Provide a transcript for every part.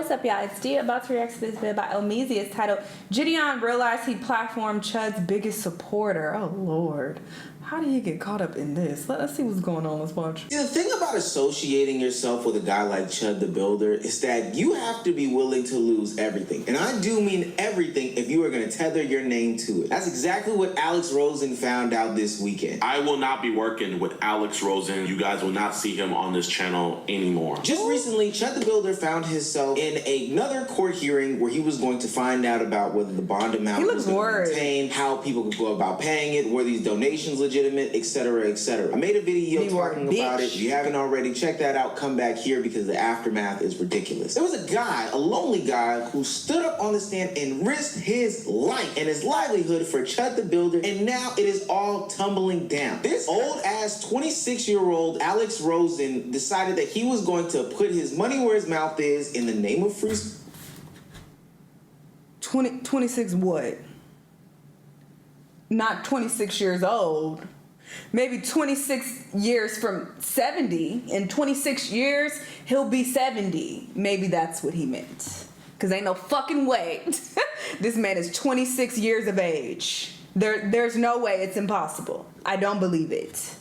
what's up, y'all? It's Dia about to react to this video by Elmeezy. It's titled, JiDion realized he platformed Chud's biggest supporter. Oh, Lord. How did he get caught up in this? Let's see what's going on. Let's watch. The thing about associating yourself with a guy like Chud the Builder is that you have to be willing to lose everything. And I do mean everything if you are going to tether your name to it. That's exactly what Alex Rosen found out this weekend. I will not be working with Alex Rosen. You guys will not see him on this channel anymore. Just recently, Chud the Builder found himself in another court hearing where he was going to find out about whether the bond amount was going to be maintained, how people could go about paying it, were these donations legitimate, etc., etc. I made a video talking about it. If you haven't already, check that out. Come back here because the aftermath is ridiculous. There was a guy, a lonely guy, who stood up on the stand and risked his life and his livelihood for Chud the Builder, and now it is all tumbling down. This old-ass 26-year-old Alex Rosen decided that he was going to put his money where his mouth is in the name of free... 26 what? Not 26 years old. Maybe 26 years from 70. In 26 years, he'll be 70. Maybe that's what he meant. Because ain't no fucking way. This man is 26 years of age. There's no way. It's impossible. I don't believe it.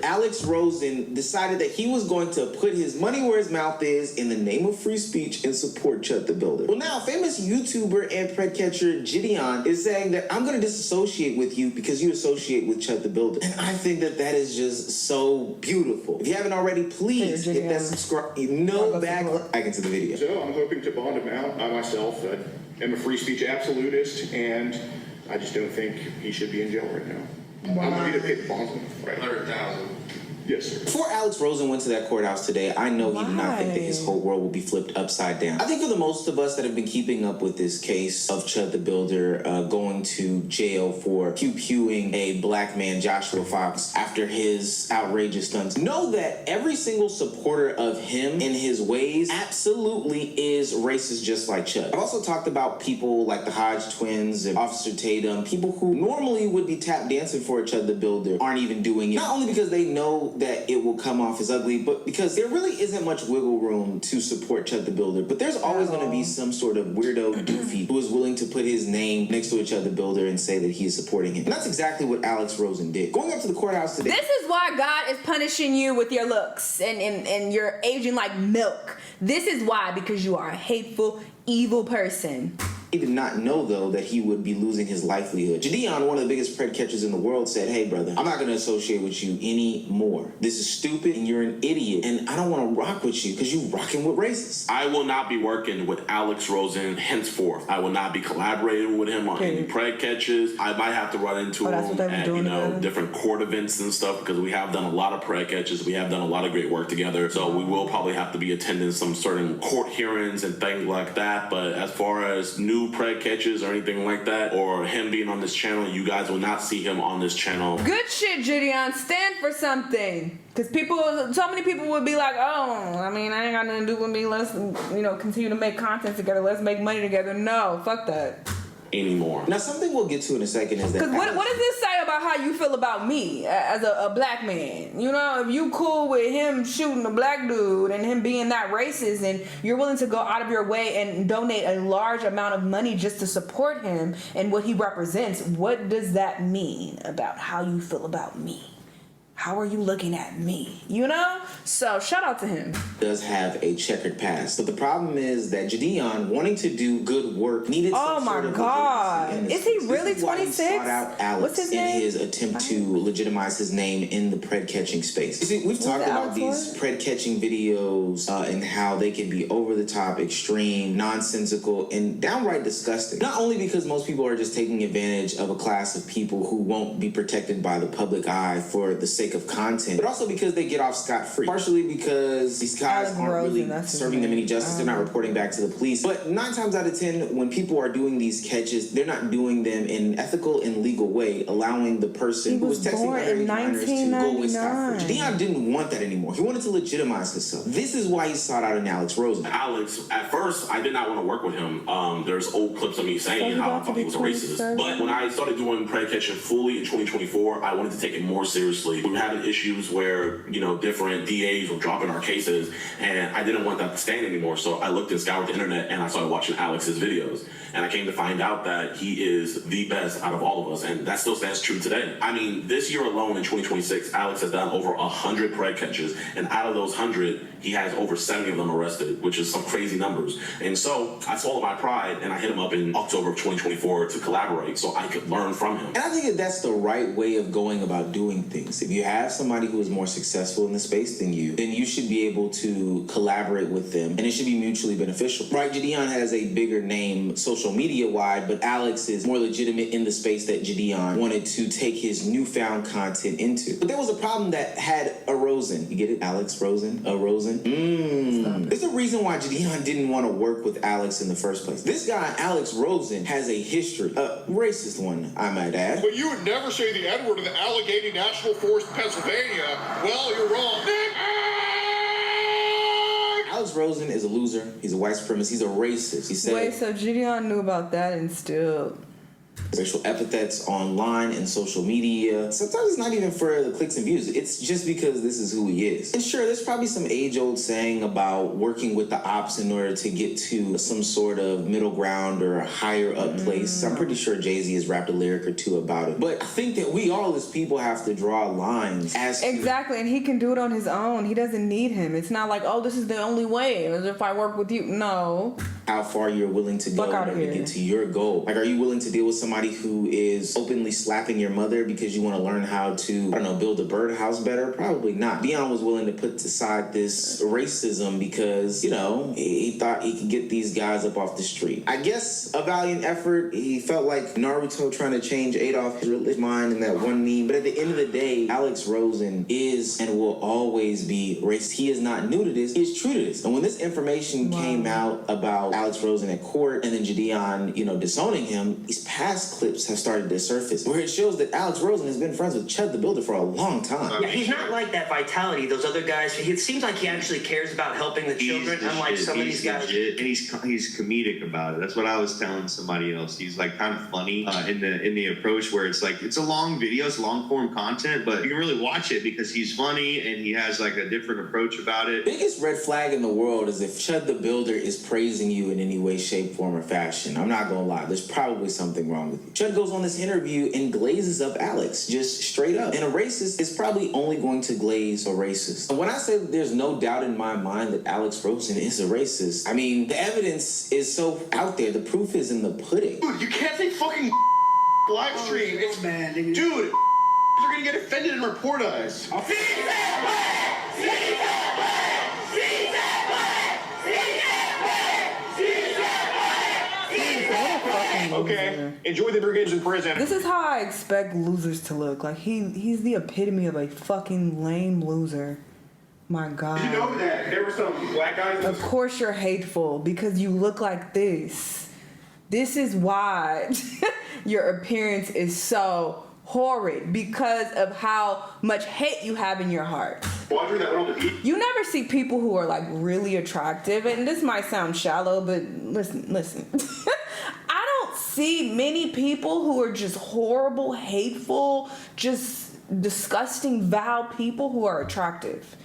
Alex Rosen decided that he was going to put his money where his mouth is in the name of free speech and support Chud the Builder. Well, now famous YouTuber and pred catcher JiDion is saying that I'm going to disassociate with you because you associate with Chud the Builder. And I think that that is just so beautiful. If you haven't already, please hit that subscribe. Back into the video. So I'm hoping to bond him out. I myself am a free speech absolutist, and I just don't think he should be in jail right now. Wow. I'm ready to pay the bond. Right. 100,000. Yes, sir. Before Alex Rosen went to that courthouse today, I know he did not think that his whole world will be flipped upside down. I think for the most of us that have been keeping up with this case of Chud the Builder going to jail for pew-pewing a black man, Joshua Fox, after his outrageous stunts, know that every single supporter of him in his ways absolutely is racist just like Chud. I've also talked about people like the Hodge twins and Officer Tatum, people who normally would be tap dancing for Chud the Builder aren't even doing it. Not only because they know that it will come off as ugly, but because there really isn't much wiggle room to support Chud the Builder. But there's always going to be some sort of weirdo doofy who is willing to put his name next to a Chud the Builder and say that he is supporting him. And that's exactly what Alex Rosen did. Going up to the courthouse today. This is why God is punishing you with your looks and you're aging like milk. This is why, because you are a hateful, evil person. He did not know, though, that he would be losing his livelihood. JiDion, one of the biggest pred catchers in the world, said, hey, brother, I'm not going to associate with you anymore. This is stupid and you're an idiot. And I don't want to rock with you because you rocking with racists. I will not be working with Alex Rosen henceforth. I will not be collaborating with him on any pred catches. I might have to run into him at, different court events and stuff because we have done a lot of pred catches. We have done a lot of great work together. So we will probably have to be attending some certain court hearings and things like that. But as far as new pred catches or anything like that, or him being on this channel, you guys will not see him on this channel. Good shit, JiDion. Stand for something. Because so many people would be like, oh, I mean, I ain't got nothing to do with me. Let's, continue to make content together. Let's make money together. No, fuck that. Anymore. Now, something we'll get to in a second is that... Because what does this say about how you feel about me as a black man? You know, if you cool with him shooting a black dude and him being that racist and you're willing to go out of your way and donate a large amount of money just to support him and what he represents, what does that mean about how you feel about me? How are you looking at me? You know? So, shout out to him. Does have a checkered past. But the problem is that JiDion, wanting to do good work, needed some sort of... Oh my God. Is he really 26? Why he sought out Alex What's his name? in his attempt to legitimize his name in the pred catching space. You see, we've talked about these pred catching videos and how they can be over the top, extreme, nonsensical, and downright disgusting. Not only because most people are just taking advantage of a class of people who won't be protected by the public eye for the sake of content, but also because they get off scot-free. Partially because these guys aren't really serving them any justice. They're not reporting back to the police. But 9 times out of 10, when people are doing these catches, they're not doing them in an ethical and legal way, allowing the person who was texting underage minors to go with scot-free. JiDion didn't want that anymore. He wanted to legitimize himself. This is why he sought out an Alex Rosen. Alex, at first, I did not want to work with him. There's old clips of me saying how I thought he was a racist. But when I started doing pred catching fully in 2024, I wanted to take it more seriously. We having issues where, different DAs were dropping our cases, and I didn't want that to stand anymore. So I looked and scoured the internet, and I started watching Alex's videos. And I came to find out that he is the best out of all of us, and that still stands true today. I mean, this year alone in 2026, Alex has done over 100 preg catches, and out of those 100, he has over 70 of them arrested, which is some crazy numbers. And so I swallowed my pride, and I hit him up in October of 2024 to collaborate so I could learn from him. And I think that that's the right way of going about doing things. If you have somebody who is more successful in the space than you, then you should be able to collaborate with them, and it should be mutually beneficial. Right, JiDion has a bigger name social media-wide, but Alex is more legitimate in the space that JiDion wanted to take his newfound content into. But there was a problem that had a Rosen. You get it? Alex Rosen? A Rosen? There's a reason why JiDion didn't want to work with Alex in the first place. This guy, Alex Rosen, has a history. A racist one, I might add. But you would never say the N-word in the Allegheny National Forest, Pennsylvania. Well, you're wrong. Alex Rosen is a loser. He's a white supremacist. He's a racist. He said, wait, so JiDion knew about that and still... racial epithets online and social media. Sometimes it's not even for the clicks and views. It's just because this is who he is. And sure, there's probably some age-old saying about working with the ops in order to get to some sort of middle ground or a higher up place. I'm pretty sure Jay-Z has rapped a lyric or two about it. But I think that we all as people have to draw lines as exactly, and he can do it on his own. He doesn't need him. It's not like, oh, this is the only way, as if I work with you. No. How far you're willing to go in order to get to your goal. Like, are you willing to deal with somebody who is openly slapping your mother because you want to learn how to, build a birdhouse better? Probably not. Dion was willing to put aside this racism because, he thought he could get these guys up off the street. I guess a valiant effort. He felt like Naruto trying to change Adolf Hitler's mind in that one meme. But at the end of the day, Alex Rosen is and will always be racist. He is not new to this. He is true to this. And when this information came out about Alex Rosen at court and then JiDion, disowning him, these past clips have started to surface where it shows that Alex Rosen has been friends with Chud the Builder for a long time. Yeah, he's not like that vitality those other guys. It seems like he actually cares about helping the children, unlike some of these guys. Legit, and he's comedic about it. That's what I was telling somebody else. He's like kind of funny in the approach where it's like it's a long video, it's long form content, but you can really watch it because he's funny and he has like a different approach about it. Biggest red flag in the world is if Chud the Builder is praising you in any way, shape, form, or fashion. I'm not gonna lie, there's probably something wrong with you. Chud goes on this interview and glazes up Alex, just straight up. And a racist is probably only going to glaze a racist. And when I say that there's no doubt in my mind that Alex Rosen is a racist, I mean, the evidence is so out there. The proof is in the pudding. Dude, you can't say fucking live stream. It's bad, dude. They're gonna get offended and report us. Okay, enjoy the brigades in prison. This is how I expect losers to look. Like, he's the epitome of a fucking lame loser. My God. Did you know that there were some black guys? Of course you're hateful because you look like this. This is why your appearance is so horrid, because of how much hate you have in your heart. You never see people who are like really attractive, and this might sound shallow, but listen. I don't see many people who are just horrible, hateful, just disgusting, vile people who are attractive.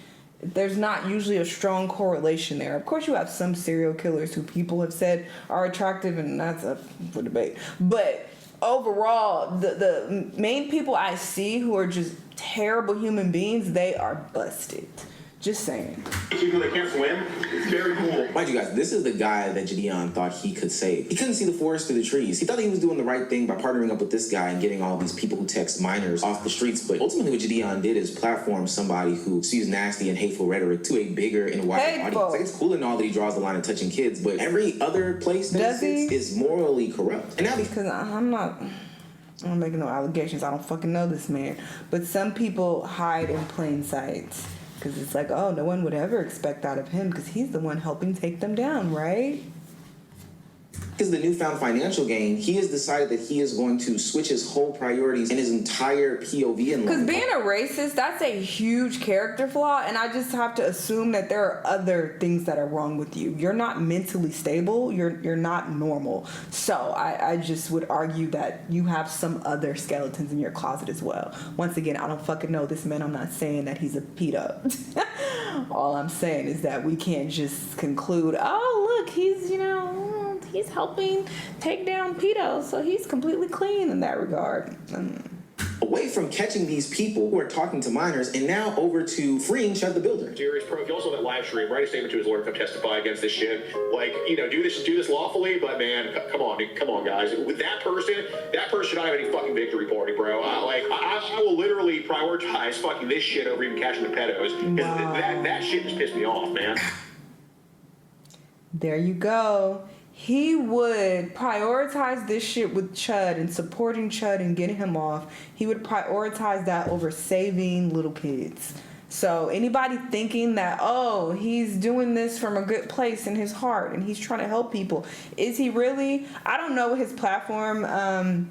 There's not usually a strong correlation there. Of course, you have some serial killers who people have said are attractive, and that's up for debate. But overall, the main people I see who are just terrible human beings, they are busted. Just saying. People that can't swim, it's very cool. Mind you guys, this is the guy that JiDion thought he could save. He couldn't see the forest through the trees. He thought he was doing the right thing by partnering up with this guy and getting all these people who text minors off the streets. But ultimately what JiDion did is platform somebody who spews nasty and hateful rhetoric to a bigger and wider audience. Like, it's cool and all that he draws the line of touching kids, but every other place that he sits is morally corrupt. And now because I'm not making no allegations. I don't fucking know this man. But some people hide in plain sight. Because it's like, oh, no one would ever expect that of him because he's the one helping take them down, right? Because of the newfound financial gain, he has decided that he is going to switch his whole priorities and his entire POV in life. Because being a racist, that's a huge character flaw, and I just have to assume that there are other things that are wrong with you. You're not mentally stable. You're not normal. So I just would argue that you have some other skeletons in your closet as well. Once again, I don't fucking know this man. I'm not saying that he's a pedo. All I'm saying is that we can't just conclude, oh, look, he's, he's helping take down pedos, so he's completely clean in that regard. Away from catching these people who are talking to minors and now over to freeing Chud the Builder. Serious pro. If you also have that live stream, write a statement to his lawyer, come testify against this shit. Like, do this lawfully, but man, come on, guys. With that person should not have any fucking victory party, bro. I will literally prioritize fucking this shit over even catching the pedos. Wow. That shit just pissed me off, man. There you go. He would prioritize this shit with Chud and supporting Chud and getting him off. He would prioritize that over saving little kids. So anybody thinking that, oh, he's doing this from a good place in his heart and he's trying to help people, is he really? I don't know what his platform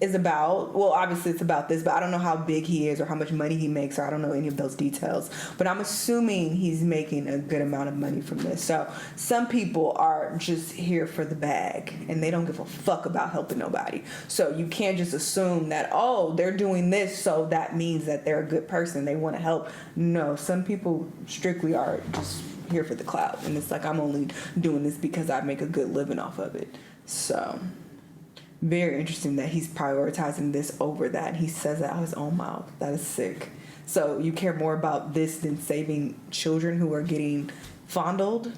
is about. Well, obviously it's about this, but I don't know how big he is or how much money he makes, or I don't know any of those details. But I'm assuming he's making a good amount of money from this. So some people are just here for the bag and they don't give a fuck about helping nobody. So you can't just assume that, oh, they're doing this, so that means that they're a good person, they want to help. No, some people strictly are just here for the clout. And it's like, I'm only doing this because I make a good living off of it. So very interesting that he's prioritizing this over that. He says that out of his own mouth. That is sick. So you care more about this than saving children who are getting fondled?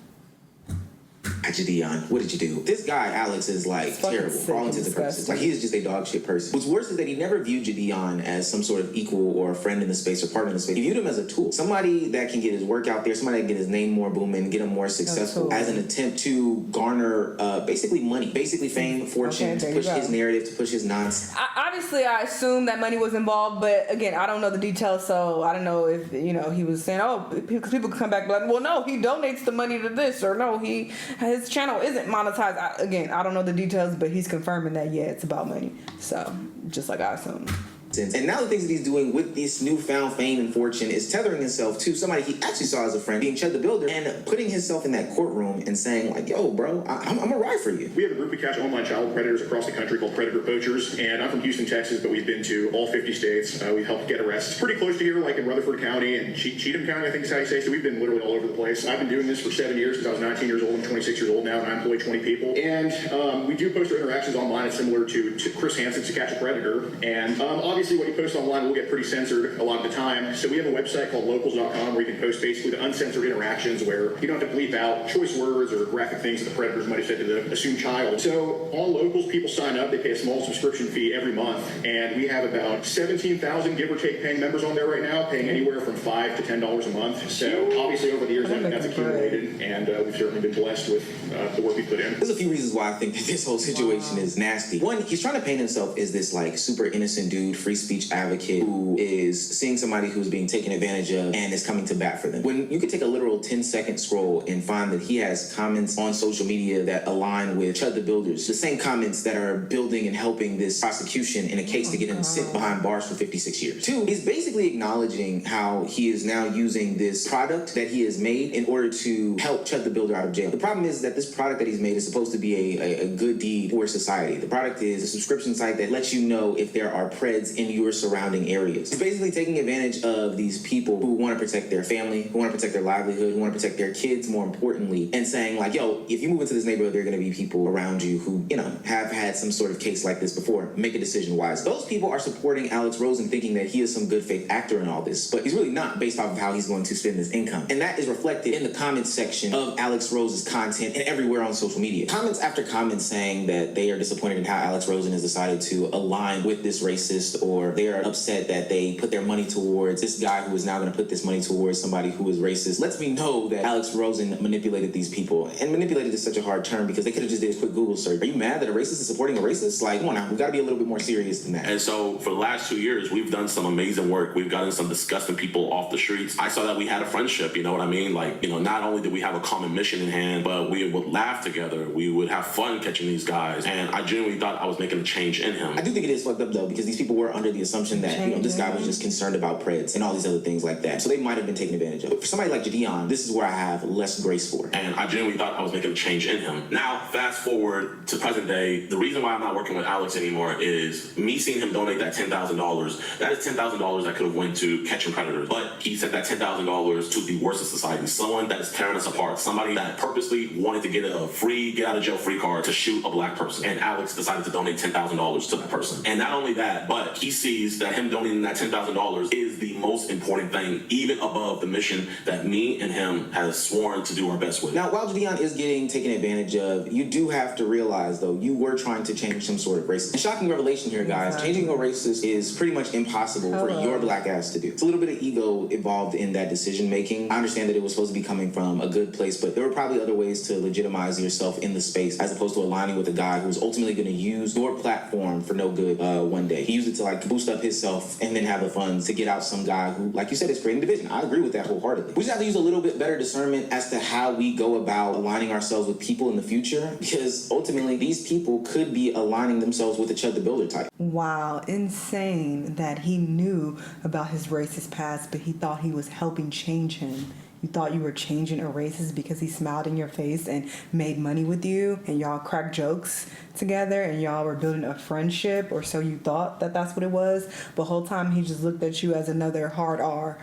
JiDion, what did you do? This guy, Alex, is terrible for all intents and purposes. He is just a dog shit person. What's worse is that he never viewed JiDion as some sort of equal or a friend in the space or partner in the space. He viewed him as a tool. Somebody that can get his work out there, somebody that can get his name more booming, get him more successful as an attempt to garner basically money, basically fame, fortune, to push his narrative, to push his nonsense. Obviously, I assume that money was involved, but again, I don't know the details, so I don't know if, he was saying, oh, because people could come back like, well, no, he donates the money to this, or no, his channel isn't monetized. I don't know the details, but he's confirming that, yeah, it's about money. So, just like I assumed. And now the things that he's doing with this newfound fame and fortune is tethering himself to somebody he actually saw as a friend, being Chud the Builder, and putting himself in that courtroom and saying, yo, bro, I'm a ride for you. We have a group of catch online child predators across the country called Predator Poachers, and I'm from Houston, Texas, but we've been to all 50 states. We've helped get arrests pretty close to here, like in Rutherford County and Cheatham County, I think is how you say. So we've been literally all over the place. I've been doing this for 7 years since I was 19 years old. I'm 26 years old now, and I employ 20 people. And we do post our interactions online. It's similar to Chris Hansen's To Catch a Predator. And obviously what you post online will get pretty censored a lot of the time. So we have a website called locals.com where you can post basically the uncensored interactions where you don't have to bleep out choice words or graphic things that the predators might have said to the assumed child. So all locals, people sign up, they pay a small subscription fee every month, and we have about 17,000 give or take paying members on there right now, paying anywhere from $5 to $10 a month. So obviously over the years that's accumulated, and we've certainly been blessed with the work we put in. There's a few reasons why I think that this whole situation is nasty. One, he's trying to paint himself as this super innocent dude, free speech advocate, who is seeing somebody who's being taken advantage of and is coming to bat for them. When you could take a literal 10-second scroll and find that he has comments on social media that align with Chud the Builder's, the same comments that are building and helping this prosecution in a case to get him sent behind bars for 56 years. Two, he's basically acknowledging how he is now using this product that he has made in order to help Chud the Builder out of jail. The problem is that this product that he's made is supposed to be a good deed for society. The product is a subscription site that lets you know if there are preds in your surrounding areas. He's basically taking advantage of these people who want to protect their family, who want to protect their livelihood, who want to protect their kids more importantly, and saying yo, if you move into this neighborhood, there are going to be people around you who, have had some sort of case like this before. Make a decision wise. Those people are supporting Alex Rosen, thinking that he is some good faith actor in all this, but he's really not, based off of how he's going to spend his income. And that is reflected in the comments section of Alex Rosen's content and everywhere on social media. Comments after comments saying that they are disappointed in how Alex Rosen has decided to align with this racist or they're upset that they put their money towards this guy who is now going to put this money towards somebody who is racist, lets me know that Alex Rosen manipulated these people. And manipulated is such a hard term because they could have just did a quick Google search. Are you mad that a racist is supporting a racist? Like, come on now, we got to be a little bit more serious than that. And so for the last 2 years, we've done some amazing work. We've gotten some disgusting people off the streets. I saw that we had a friendship, you know what I mean? Like, you know, not only did we have a common mission in hand, but we would laugh together. We would have fun catching these guys. And I genuinely thought I was making a change in him. I do think it is fucked up though, because these people were under the assumption that, you know, this guy was just concerned about Preds and all these other things like that. So they might have been taken advantage of. But for somebody like JiDion, this is where I have less grace for. And I genuinely thought I was making a change in him. Now, fast forward to present day, the reason why I'm not working with Alex anymore is me seeing him donate that $10,000. That is $10,000 that could have went to catching predators. But he sent that $10,000 to the worst of society. Someone that is tearing us apart. Somebody that purposely wanted to get a free, get out of jail free card to shoot a black person. And Alex decided to donate $10,000 to that person. And not only that, but he sees that him donating that $10,000 is the most important thing, even above the mission that me and him has sworn to do our best with. Now, while JiDion is getting taken advantage of, you do have to realize, though, you were trying to change some sort of racism. And shocking revelation here, guys. Exactly. Changing a racist is pretty much impossible for your black ass to do. It's a little bit of ego involved in that decision making. I understand that it was supposed to be coming from a good place, but there were probably other ways to legitimize yourself in the space as opposed to aligning with a guy who's ultimately going to use your platform for no good one day. He used it to like boost up himself and then have the funds to get out some guy who, like you said, is creating division. I agree with that wholeheartedly. We just have to use a little bit better discernment as to how we go about aligning ourselves with people in the future, because ultimately these people could be aligning themselves with a Chud the Builder type. Wow, insane that he knew about his racist past, but he thought he was helping change him. You thought you were changing a racist because he smiled in your face and made money with you, and y'all cracked jokes together, and y'all were building a friendship, or so you thought that that's what it was. But the whole time he just looked at you as another hard R.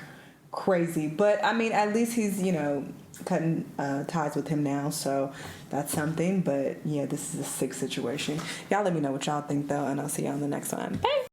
Crazy. But I mean, at least he's, you know, cutting ties with him now, so that's something. But yeah, this is a sick situation. Y'all let me know what y'all think though, and I'll see y'all in the next one. Bye.